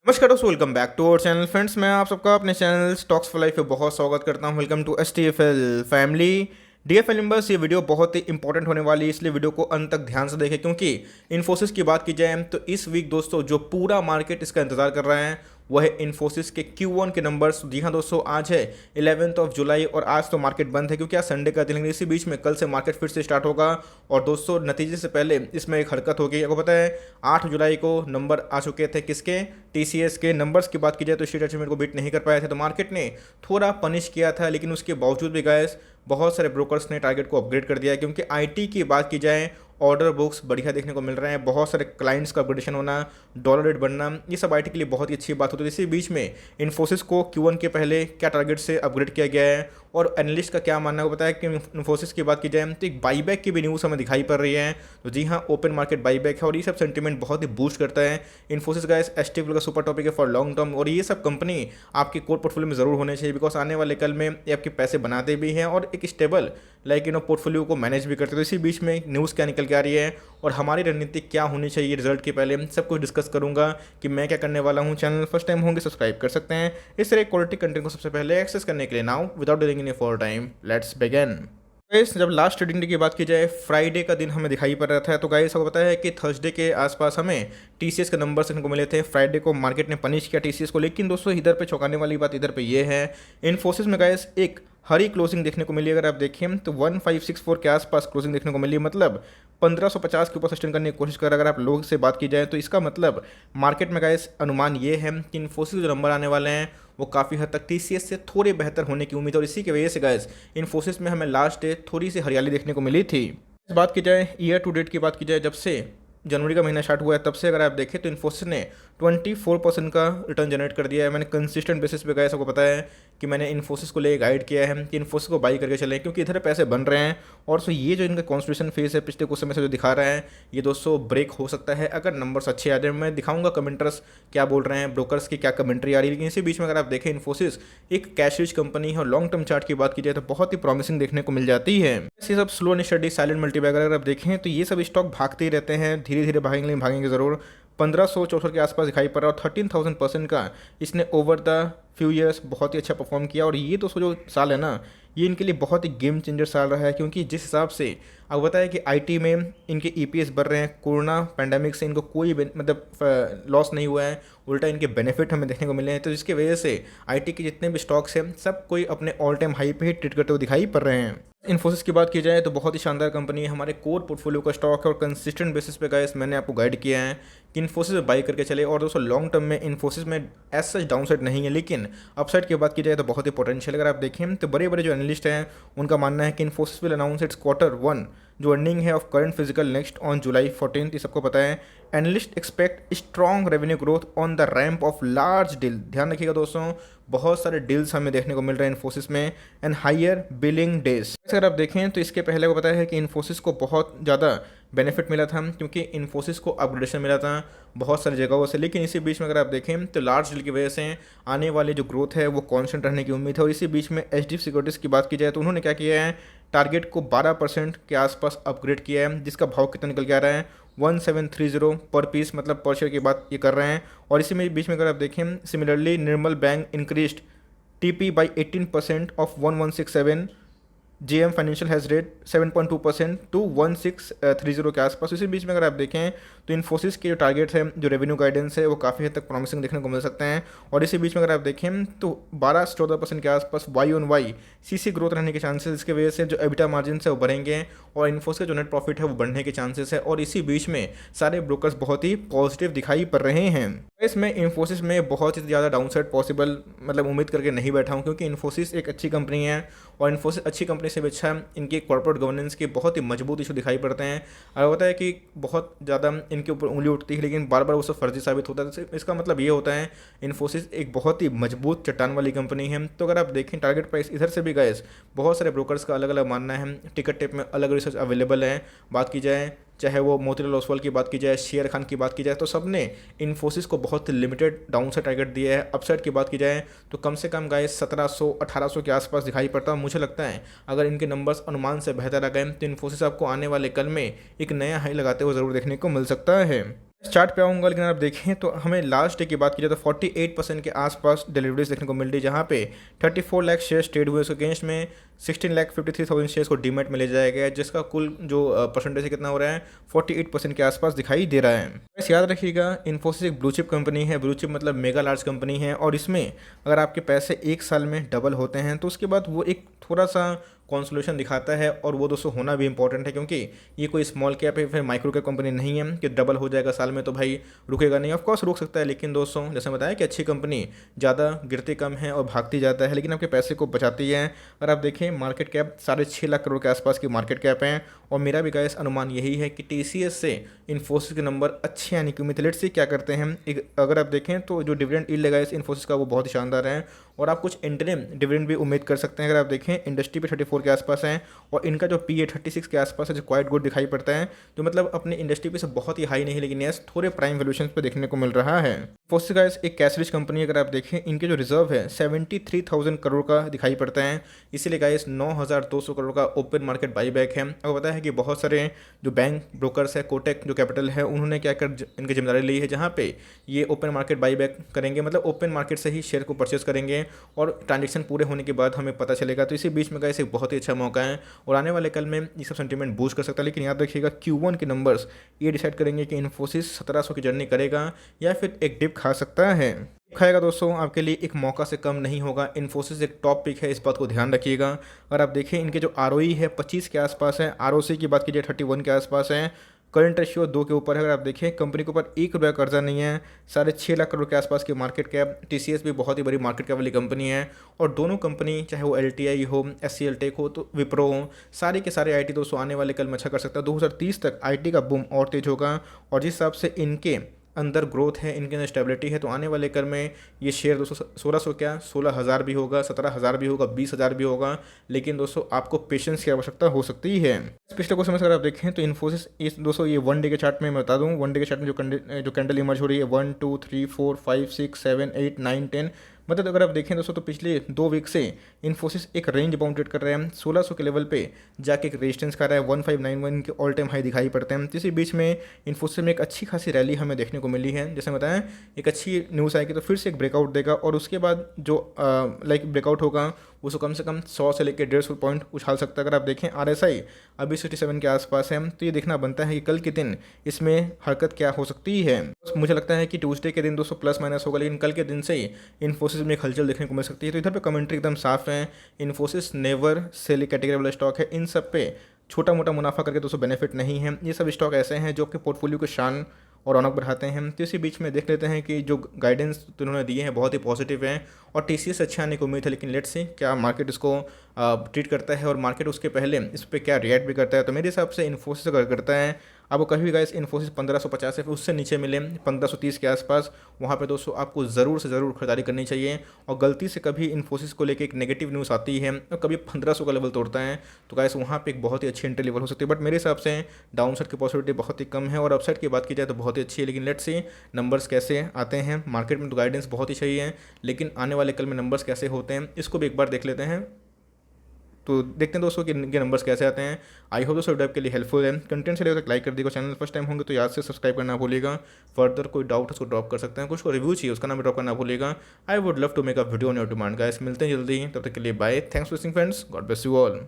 नमस्कार दोस्तों, welcome back to our channel friends. मैं आप सबका अपने चैनल स्टॉक्स फॉर लाइफ पे बहुत स्वागत करता हूं। Welcome to STFL family. DFL members, ये वीडियो बहुत ही इंपॉर्टेंट होने वाली है, इसलिए वीडियो को अंत तक ध्यान से देखें, क्योंकि इन्फोसिस की बात की जाए तो इस वीक दोस्तों जो पूरा मार्केट इसका इंतजार कर रहा है वह है इन्फोसिस के Q1 के नंबर्स। जी हाँ दोस्तों, आज है 11 जुलाई और आज तो मार्केट बंद है क्योंकि आज संडे का दिन है। इसी बीच में कल से मार्केट फिर से स्टार्ट होगा और दोस्तों नतीजे से पहले इसमें एक हरकत होगी। आपको पता है 8 जुलाई को नंबर आ चुके थे किसके, TCS के। नंबर्स की बात की जाए तो स्ट्रीट एस्टिमेट को बीट नहीं कर पाए थे, तो मार्केट ने थोड़ा पनिश किया था, लेकिन उसके बावजूद भी गाइस बहुत सारे ब्रोकर्स ने टारगेट को अपग्रेड कर दिया है। क्योंकि IT की बात की जाए, ऑर्डर बुक्स बढ़िया देखने को मिल रहे हैं, बहुत सारे क्लाइंट्स का अपग्रेडेशन होना, डॉलर रेट बढ़ना, ये सब IT के लिए बहुत ही अच्छी बात होती है। इसी बीच में इन्फोसिस को Q1 के पहले क्या टारगेट से अपग्रेड किया गया है और एनालिस्ट का क्या मानना है, वो बताया कि इन्फोसिस की बात की जाए तो एक बाईबैक की भी न्यूज़ हमें दिखाई पड़ रही है। तो जी हाँ, ओपन मार्केट बाईबैक है और ये सब सेंटीमेंट बहुत ही बूस्ट करता है। इन्फोसिस गाइस STFL का सुपर टॉपिक है फॉर लॉन्ग टर्म, और ये सब कंपनी आपके कोर पोर्टफोलियो में ज़रूर होने चाहिए, बिकॉज आने वाले कल में ये आपके पैसे बनाते भी हैं और एक स्टेबल पोर्टफोलियो को मैनेज भी करते हैं। तो इसी बीच में न्यूज़ क्या निकल के आ रही है और हमारी रणनीति क्या होनी चाहिए रिजल्ट के पहले, सब कुछ डिस्कस करूंगा कि मैं क्या करने वाला हूं। चैनल फर्स्ट टाइम होंगे सब्सक्राइब कर सकते हैं इस तरह क्वालिटी कंटेंट को सबसे पहले एक्सेस करने के लिए। Now without delaying any for time, let's begin. Guys, जब लास्ट ट्रेडिंग डे की बात की जाए, फ्राइडे का दिन हमें दिखाई पड़ रहा था, तो गाइस आपको पता है कि थर्सडे के आसपास हमें TCS के नंबर देखने को मिले थे। फ्राइडे को मार्केट ने पनिश किया TCS को, लेकिन दोस्तों इधर पे चौंकाने वाली बात इधर पे ये है, इन्फोसिस में गाइस एक हरी क्लोजिंग देखने को मिली। अगर आप देखें तो 1564 के आसपास क्लोजिंग देखने को मिली, मतलब 1550 के ऊपर सस्टेन करने की कोशिश कर। अगर आप लोग से बात की जाए तो इसका मतलब मार्केट में गाइस अनुमान ये है कि इन्फोसिस जो नंबर आने वाले हैं वो काफ़ी हद तक TCS से थोड़े बेहतर होने की उम्मीद है, और इसी की वजह से गाइस इन्फोसिस में हमें लास्ट डे थोड़ी सी हरियाली देखने को मिली थी। इस बात की जाए ईयर टू डेट की बात की जाए, जब से जनवरी का महीना स्टार्ट हुआ है तब से अगर आप देखें तो इन्फोसिस ने 24% का रिटर्न जनरेट कर दिया है। मैंने कंसिस्टेंट बेसिस पे गाइस आपको पता है कि मैंने इन्फोसिस को ले गाइड किया है कि इन्फोसिस को बाई करके चलें, क्योंकि इधर पैसे बन रहे हैं और सो ये जो इनका कॉन्स्टिट्यूशन फेस है पिछले कुछ समय से जो दिखा रहा है, ये दोस्तों ब्रेक हो सकता है अगर नंबर्स अच्छे आ जाए। मैं दिखाऊंगा कमेंटर्स क्या बोल रहे हैं, ब्रोकर्स की क्या कमेंट्री आ रही है, लेकिन इसी बीच में अगर आप देखें इन्फोसिस एक कैश रिच कंपनी है और लॉन्ग टर्म चार्ट की बात की जाए तो बहुत ही प्रॉमिसिंग देखने को मिल जाती है। ये सब slow and study silent multibagger अगर आप देखें तो ये सब स्टॉक भागते ही रहते हैं, धीरे धीरे भागेंगे ज़रूर। 1564 के आसपास दिखाई पड़ रहा है और 13,000% का इसने ओवर द फ्यू ईयर्स बहुत ही अच्छा परफॉर्म किया। और ये दोस्तों जो साल है ना, ये इनके लिए बहुत ही गेम चेंजर साल रहा है, क्योंकि जिस हिसाब से अब बताया कि IT में इनके EPS बढ़ रहे हैं, कोरोना पैंडेमिक से इनको कोई मतलब लॉस नहीं हुआ है, उल्टा इनके बेनिफिट हमें देखने को मिले हैं। तो जिसकी वजह से IT के जितने भी स्टॉक्स हैं सब कोई अपने ऑल टाइम हाई पे ही ट्रेड करते हुए दिखाई पड़ रहे हैं। इन्फोसिस की बात की जाए तो बहुत ही शानदार कंपनी है, हमारे कोर पोर्टफोलियो का स्टॉक है और कंसिस्टेंट बेसिस पे गाइस मैंने आपको गाइड किया है कि इन्फोसिस में बाई करके चले। और दोस्तों लॉन्ग टर्म में इन्फोसिस में एज सच डाउनसाइड नहीं है, लेकिन अपसाइड की बात की जाए तो बहुत ही पोटेंशियल। अगर आप देखें तो बड़े बड़े जो एनालिस्ट हैं उनका मानना है कि Infosys will announce it's Q1 जो अर्निंग है of current physical next on July 14, ये सबको पता है। Analyst expect strong revenue growth on the ramp of large deal. ध्यान रखिएगा दोस्तों, बहुत सारे डील्स हमें देखने को मिल रहे हैं इन्फोसिस में, एंड हायर बिलिंग डेज। अगर आप देखें तो इसके पहले को पता है कि इन्फोसिस को बहुत ज़्यादा बेनिफिट मिला था, क्योंकि इन्फोसिस को अपग्रेडेशन मिला था बहुत सारी जगहों से। लेकिन इसी बीच में अगर आप देखें तो लार्ज डील की वजह से आने वाली जो ग्रोथ है वो कांस्टेंट रहने की उम्मीद है। और इसी बीच में HDFC सिक्योरिटीज़ की बात की जाए तो उन्होंने क्या किया है, टारगेट को 12% के आसपास अपग्रेड किया है, जिसका भाव कितना निकल के आ रहा है 1730 पर पीस, मतलब पर शेयर की बात ये कर रहे हैं। और इसी में बीच में अगर आप देखें similarly Nirmal Bang increased TP by 18% of 1167, JM financial has rate 7.2% to 1630 के आसपास। इसी बीच में अगर आप देखें तो इन्फोसिस के जो टारगेट है, जो रेवेन्यू गाइडेंस है, वो काफ़ी हद तक प्रॉमिसिंग देखने को मिल सकते हैं। और इसी बीच में अगर आप देखें तो 12 से 14% के आसपास Y-on-Y CC ग्रोथ रहने के चांसेस, इसकी वजह से जो EBITDA मार्जिन है वो बढ़ेंगे और इन्फोसिस का जो नेट प्रॉफिट है वो बढ़ने के चांसेस है। और इसी बीच में सारे ब्रोकर्स बहुत ही पॉजिटिव दिखाई पड़ रहे हैं। इसमें इन्फोसिस में बहुत ही ज़्यादा डाउनसाइड पॉसिबल मतलब उम्मीद करके नहीं बैठा हूँ, क्योंकि इन्फोसिस एक अच्छी कंपनी है और इन्फोसिस अच्छी कंपनी से भी अच्छा इनकी कॉर्पोरेट गवर्नेंस के बहुत ही मजबूत इशू दिखाई पड़ते हैं। और होता है कि बहुत ज़्यादा इनके ऊपर उंगली उठती है, लेकिन बार बार वो सब फर्जी साबित होता है। तो इसका मतलब ये होता है इन्फोसिस एक बहुत ही मजबूत चट्टान वाली कंपनी है। तो अगर आप देखें टारगेट प्राइस इधर से भी गाइस बहुत सारे ब्रोकर्स का अलग अलग मानना है, टिकट टेप में अलग रिसर्च अवेलेबल है। बात की जाए चाहे वो मोतीलाल ओसवाल की बात की जाए, शेयर खान की बात की जाए, तो सब ने इन्फोसिस को बहुत लिमिटेड डाउन साइड टारगेट दिया है। अपसाइड की बात की जाए तो कम से कम गाइस 1700-1800 के आसपास दिखाई पड़ता है। मुझे लगता है अगर इनके नंबर्स अनुमान से बेहतर आ गए तो इन्फोसिस आपको आने वाले कल में एक नया हाई लगाते हुए ज़रूर देखने को मिल सकता है। चार्ट पे आऊँगा, लेकिन आप देखें तो हमें लास्ट डे की बात की जाए तो 48% के आसपास डिलीवरीज देखने को मिल रही है, जहाँ पे 34 लाख शेयर्स ट्रेड हुए, उसके अगेंस्ट में 16,53,000 शेयर्स को डीमैट में ले जाया गया है, जिसका कुल जो परसेंटेज है कितना हो रहा है, 48% के आसपास दिखाई दे रहा है। बस याद रखिएगा, इन्फोसिस एक ब्लू चिप कंपनी है। ब्लू चिप मतलब मेगा लार्ज कंपनी है, और इसमें अगर आपके पैसे एक साल में डबल होते हैं तो उसके बाद वो एक थोड़ा सा कॉन्सोलेशन दिखाता है, और वो दोस्तों होना भी इंपॉर्टेंट है, क्योंकि ये कोई स्मॉल कैप है फिर माइक्रो कैप कंपनी नहीं है कि डबल हो जाएगा साल में तो भाई रुकेगा नहीं। ऑफकोर्स रुक सकता है, लेकिन दोस्तों जैसे बताया कि अच्छी कंपनी ज़्यादा गिरती कम है और भागती ज़्यादा है, लेकिन आपके पैसे को बचाती है। अगर आप देखें मार्केट कैप 6.5 लाख करोड़ के आसपास की मार्केट कैप है, और मेरा भी गाइस अनुमान यही है कि टीसीएस से इन्फोसिस के नंबर अच्छे आने की उम्मीद है। लेट्स सी क्या करते हैं। अगर आप देखें तो जो डिविडेंड यील्ड है इन्फोसिस का वो बहुत ही शानदार है, और आप कुछ इंटरिम डिविडेंड भी उम्मीद कर सकते हैं। अगर आप देखें इंडस्ट्री पे 34 के आसपास है, और इनका जो पी ए 36 के आसपास है, जो क्वाइट गुड दिखाई पड़ता है, जो मतलब अपनी इंडस्ट्री पे से बहुत ही हाई नहीं, लेकिन यस थोड़े प्राइम वैल्यूएशन पे देखने को मिल रहा है। इन्फोसिस गाइस एक कैश रिच कंपनी है। अगर आप देखें इनके जो रिजर्व है 73,000 करोड़ का दिखाई पड़ता है, इसीलिए गाइस 9,200 करोड़ का ओपन मार्केट बाईबैक है। आपको पता है कि बहुत सारे जो बैंक ब्रोकर्स है, कोटेक जो कैपिटल है, उन्होंने क्या कर इनकी जिम्मेदारी ली है, जहाँ पे ये ओपन मार्केट बाईबैक करेंगे, मतलब ओपन मार्केट से ही शेयर को परचेस करेंगे, और ट्रांजेक्शन पूरे होने के बाद हमें पता चलेगा। तो इसी बीच में गाइस एक बहुत ही अच्छा मौका है, और आने वाले कल में ये सब सेंटीमेंट बूस्ट कर सकता है। लेकिन याद रखिएगा Q1 के नंबर्स ये डिसाइड करेंगे कि इन्फोसिस 1700 की जर्नी करेगा या फिर एक डिप खा सकता है। खाएगा दोस्तों आपके लिए एक मौका से कम नहीं होगा। इन्फोसिस एक टॉप पिक है, इस बात को ध्यान रखिएगा। अगर आप देखें इनके जो आरओई है 25 के आसपास है, आरओसी की बात कीजिए 31 के आसपास है, करंट रेशियो 2 के ऊपर है। अगर आप देखें कंपनी के ऊपर ₹1 कर्जा नहीं है, 6.5 लाख करोड़ के आसपास की मार्केट कैप, टीसीएस भी बहुत ही बड़ी मार्केट कैप वाली कंपनी है, और दोनों कंपनी चाहे वो एलटीआई हो, एससीएल टेक हो, तो विप्रो हो, सारे के सारे आईटी दोस्तों आने वाले कल में अच्छा कर सकता है। 2030 तक आईटी का बूम और तेज होगा, और जिस हिसाब से इनके अंदर ग्रोथ है, इनके अंदर स्टेबिलिटी है, तो आने वाले कल में ये शेयर दोस्तों 1600 क्या 16,000 भी होगा, 17,000 भी होगा, 20,000 भी होगा। लेकिन दोस्तों आपको पेशेंस की आवश्यकता हो सकती है। पिछले कुछ समय से अगर आप देखें तो इन्फोसिस इस दोस्तों ये 1 डे के चार्ट में मैं बता दूं, 1 डे के चार्ट में जो कैंडल इमर्ज हो रही है 1 2 3 4 5 6 7 8 9 10, मतलब अगर आप देखें दोस्तों तो पिछले 2 वीक से इन्फोसिस एक रेंज बाउंड ट्रेड कर रहे हैं, 1600 के लेवल पे जाके एक रेजिस्टेंस कर रहा है, 1591 के ऑल टाइम हाई दिखाई पड़ते हैं। इसी बीच में इन्फोसिस में एक अच्छी खासी रैली हमें देखने को मिली है। जैसे बताएं एक अच्छी न्यूज़ आएगी तो फिर से एक ब्रेकआउट देगा, और उसके बाद जो लाइक ब्रेकआउट होगा उसको कम से कम 100 से लेकर 150 पॉइंट उछाल सकता है। अगर आप देखें आरएसआई अभी 67 के आसपास है, तो ये देखना बनता है कि कल के दिन इसमें हरकत क्या हो सकती है। मुझे लगता है कि ट्यूसडे के दिन दोस्तों प्लस माइनस होगा, लेकिन कल के दिन से ही इन्फोसिस में एक हलचल देखने को मिल सकती है। तो इधर पे कमेंट्री एकदम साफ है, इन्फोसिस नेवर सेल कैटेगरी वाला स्टॉक है, इन सब पे छोटा मोटा मुनाफा करके दोस्तों बेनिफिट नहीं है। ये सब स्टॉक ऐसे हैं जो आपके पोर्टफोलियो को शान और रौनक बढ़ाते हैं। तो इसी बीच में देख लेते हैं कि जो गाइडेंस उन्होंने दिए हैं बहुत ही पॉजिटिव हैं, और टीसीएस अच्छे आने की उम्मीद है। लेकिन लेट्स से क्या मार्केट इसको ट्रीट करता है, और मार्केट उसके पहले इस पर क्या रिएक्ट भी करता है। तो मेरे हिसाब से इन्फोसिस अगर करता है, आपको कभी भी गाइस इन्फोसिस 1550 है उससे नीचे मिले 1530 के आसपास, वहाँ पे दोस्तों आपको ज़रूर से ज़रूर खरीदारी करनी चाहिए। और गलती से कभी इन्फोसिस को लेके एक नेगेटिव न्यूज़ आती है और कभी 1500 का लेवल तोड़ता है, तो गाइस वहाँ पे एक बहुत ही अच्छी एंट्री लेवल हो सकती है। बट मेरे हिसाब से डाउन साइड की पॉसिबिलिटी बहुत ही कम है, और अपसाइड की बात की जाए तो बहुत ही अच्छी है। लेकिन लेट्स सी नंबर्स कैसे आते हैं। मार्केट में तो गाइडेंस बहुत ही सही है, लेकिन आने वाले कल में नंबर्स कैसे होते हैं इसको भी एक बार देख लेते हैं। तो देखते हैं दोस्तों कि इनके नंबर्स कैसे आते हैं। आई होप दोस्तों वीडियो आपके लिए हेल्पफुल है। कंटेंट से लेकर तक लाइक कर दीजिएगा, चैनल फर्स्ट टाइम होंगे तो याद से सब्सक्राइब करना भूलिएगा। फर्दर कोई डाउट उसको ड्रॉप कर सकते हैं, कुछ को रिव्यू चाहिए उसका नाम ड्रॉप करना भूलिएगा। I would love to make a video on your demand guys. मिलते हैं जल्दी, तब तक के लिए bye. Thanks for watching friends, God bless you all.